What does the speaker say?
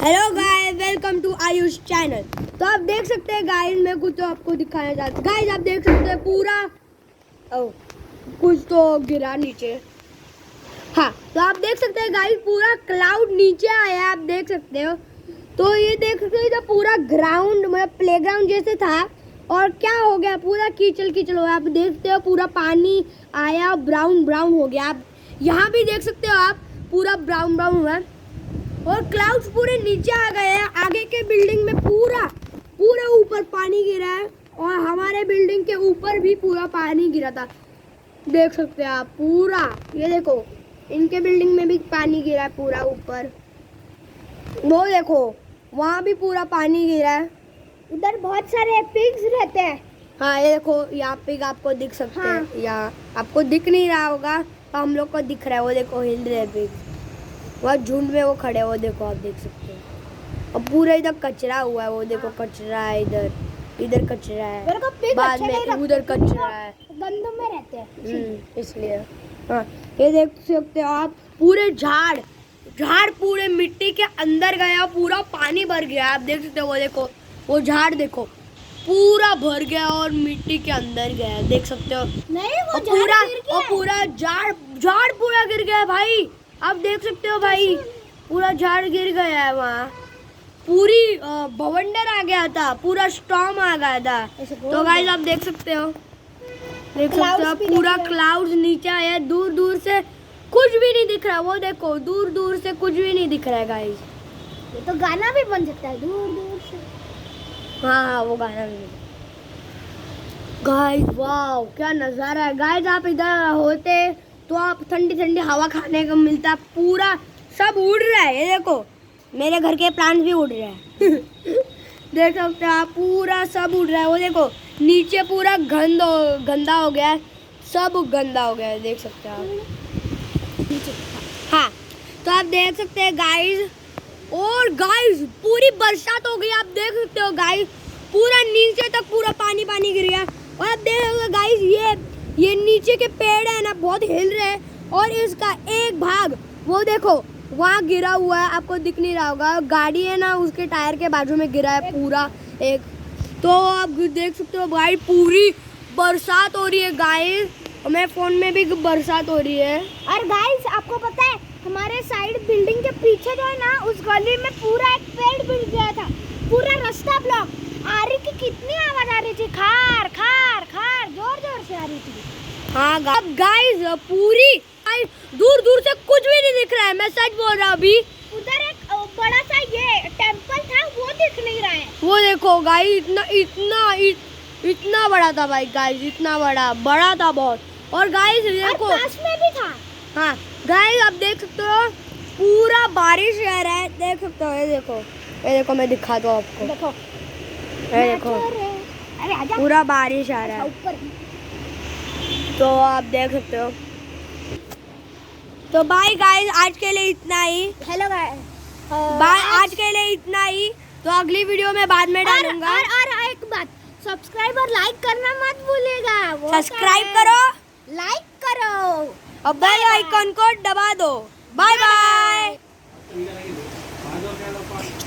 Hello guys, welcome to Ayush channel. तो आप देख सकते हैं गाइस, मैं कुछ तो आपको दिखाना चाहता हूँ। गाइस आप देख सकते हैं पूरा कुछ तो गिरा नीचे। हाँ, तो आप देख सकते हैं गाइस, पूरा क्लाउड नीचे आया है, आप देख सकते हो। तो ये देख सकते हो, पूरा ग्राउंड मतलब प्लेग्राउंड जैसे था और क्या हो गया, पूरा कीचड़ कीचड़ हो गया। आप देखते हो पूरा पानी आया, ब्राउन ब्राउन हो गया। आप यहाँ भी देख सकते हो, आप पूरा ब्राउन ब्राउन हुआ और क्लाउड्स पूरे नीचे आ गए हैं। आगे के बिल्डिंग में पूरा पूरा ऊपर पानी गिरा है और हमारे बिल्डिंग के ऊपर भी पूरा पानी गिरा था। देख सकते हैं आप पूरा, ये देखो इनके बिल्डिंग में भी पानी गिरा है पूरा ऊपर। वो देखो वहाँ भी पूरा पानी गिरा है। उधर बहुत सारे पिग्स रहते हैं। हाँ ये देखो, यहाँ पिग आपको दिख सकते हैं। हाँ। यहाँ आपको दिख नहीं रहा होगा तो हम लोग को दिख रहा है। वो देखो हिल रहे पिग, वहाँ झुंड में वो खड़े, वो देखो आप देख सकते हो। और पूरा इधर कचरा हुआ है, वो देखो कचरा है, इधर इधर कचरा है, मेरे को पिग बाद अच्छे नहीं में लगते, उधर कचरा है, गंदों में रहते हैं इसलिए। हाँ ये देख सकते हो आप, पूरे झाड़ झाड़ पूरे मिट्टी के अंदर गया, पूरा पानी भर गया। आप देख सकते हो, वो देखो वो झाड़ देखो पूरा भर गया और मिट्टी के अंदर गया, देख सकते हो। नहीं वो पूरा झाड़ झाड़ पूरा गिर गया भाई, आप देख सकते हो भाई, पूरा झाड़ गिर गया है। वहाँ पूरी बवंडर आ गया था, पूरा स्टॉर्म आ गया था। तो गाइस आप देख सकते हो, पूरा क्लाउड्स नीचे आया, दूर दूर से कुछ भी नहीं दिख रहा। वो देखो दूर दूर से कुछ भी नहीं दिख रहा है गाइस। ये तो गाना भी बन सकता है दूर दूर से। हाँ वो गाना भी। गाइस वाओ क्या नज़ारा है गाइस। आप इधर होते तो आप ठंडी ठंडी हवा खाने को मिलता। पूरा सब उड़ रहा है, ये देखो मेरे घर के प्लांट भी उड़ रहे हैं देख सकते हो आप, पूरा सब उड़ रहा है। वो देखो नीचे पूरा गंदा हो गया है, सब गंदा हो गया है, देख सकते हो आप। हाँ तो आप देख सकते हैं गाइस। और गाइस पूरी बरसात हो गई, आप देख सकते हो गाइस, पूरा नीचे तक पूरा पानी पानी गिर गया। और आप देख सकते हो गाइस, ये नीचे के पेड़ है ना, बहुत हिल रहे हैं और इसका एक भाग वो देखो वहाँ गिरा हुआ है, आपको दिख नहीं रहा होगा। गाड़ी है ना, उसके टायर के बाजू में गिरा है पूरा एक। तो आप देख सकते हो गाइस, पूरी बरसात हो रही है गाइस, और मेरे फोन में भी बरसात हो रही है। और गाइस आपको पता है, हमारे साइड बिल्डिंग के पीछे जो है ना, उस गली में पूरा एक पेड़ गिर गया था, पूरा रास्ता ब्लॉक। आ रही थी, कितनी आवाज आ रही थी, खार खार खार, जोर जोर से आ रही थी। हाँ अब गाइस पूरी दूर दूर से कुछ भी नहीं दिख रहा है, मैं सच बोल रहा हूँ। अभी उधर एक बड़ा सा ये टेंपल था, वो दिख नहीं रहा है। वो देखो गाइस, इतना बड़ा था भाई गाइस, इतना बड़ा था बहुत। और गाइस देखो पास में भी था। हाँ गाइस आप देख सकते हो, पूरा बारिश आ रहा है, देख सकते हो। ये देखो मैं दिखाता हूँ आपको, देखो ये देखो अरे आजा, पूरा बारिश आ रहा है, ऊपर। तो आप देख सकते हो। तो बाय गाइस, आज के लिए इतना ही। हेलो गाइस, बाय आज के लिए इतना ही। तो अगली वीडियो में बाद में डालूंगा। और एक बात, सब्सक्राइब और लाइक करना मत भूलिएगा। सब्सक्राइब करो, लाइक करो और बेल आइकन को दबा दो। Bye bye.